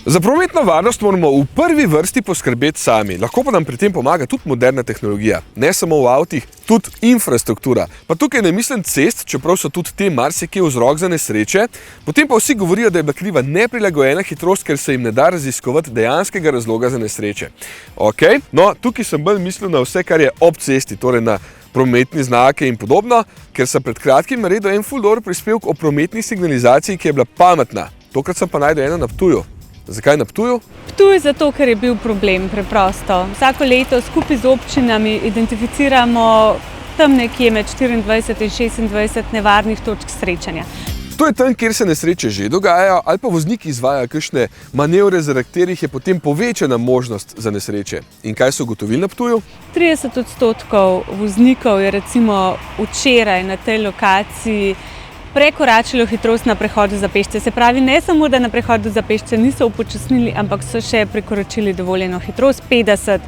Za prometno varnost moramo v prvi vrsti poskrbeti sami. Lahko pa nam pri tem pomaga tudi moderna tehnologija. Ne samo v avtih, tudi infrastruktura. Pa tukaj ne mislim cest, čeprav so tudi te marsikje vzrok za nesreče. Potem pa vsi govorijo, da je bila kriva neprilagojena hitrost, ker se jim ne da raziskovati dejanskega razloga za nesreče. Okej, no, tukaj sem bolj mislil na vse, kar je ob cesti, torej na prometni znake in podobno, ker sem pred kratkim naredil en ful dober prispevek o prometni signalizaciji, ki je bila pametna. Tokrat sem pa našel eno na Ptuju. Zakaj na Ptuju? Ptuj zato, ker je bil problem, preprosto. Vsako leto skupaj z občinami identificiramo tam nekje med 24 in 26 nevarnih točk srečanja. To je tam, kjer se nesreče že dogajajo, ali pa vozniki izvajajo kakšne manevre, zaradi katerih je potem povečana možnost za nesreče. In kaj so ugotovili na Ptuju? 30% voznikov je recimo včeraj na tej lokaciji prekoračilo hitrost na prehodu za pešce. Se pravi, ne samo, da na prehodu za pešce niso upočasnili, ampak so še prekoračili dovoljeno hitrost 50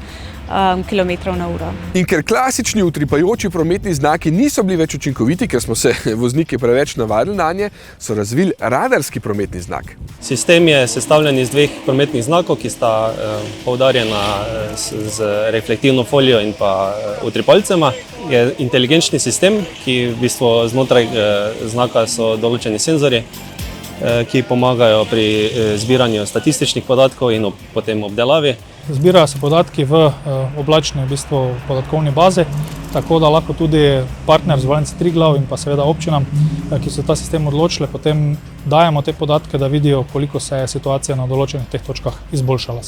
km/h. In ker klasični utripajoči prometni znaki niso bili več učinkoviti, ker smo se vozniki preveč navadili nanje, so razvili radarski prometni znak. Sistem je sestavljen iz dveh prometnih znakov, ki sta poudarjena z reflektivno folijo in pa utripalcema. Je inteligenčni sistem, ki v bistvu znotraj znaka so določeni senzorji, ki pomagajo pri zbiranju statističnih podatkov in potem obdelavi. Zbirajo se podatki v oblačni podatkovni bazi, tako da lahko tudi partner Zavarovalnice Triglav in pa seveda občinam, ki so ta sistem odločili, potem dajemo te podatke, da vidijo, koliko se je situacija na določenih teh točkah izboljšala.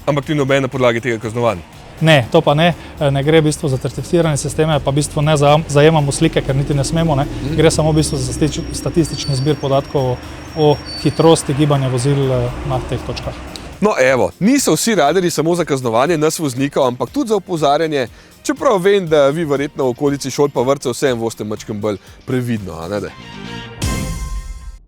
Ampak ti noben na podlagi tega kaznovan? Ne, to pa ne. Ne gre v bistvu za certificirane sisteme, pa v bistvu ne zajemamo slike, ker niti ne smemo. Gre samo v bistvu za statistični zbir podatkov o hitrosti gibanja vozil na teh točkah. No evo, niso vsi radarji samo za kaznovanje nas voznikov, ampak tudi za opozarjanje, čeprav vem, da vi verjetno v okolici šol pa vrtcev vsem boste majčkeno bolj previdno, a ne?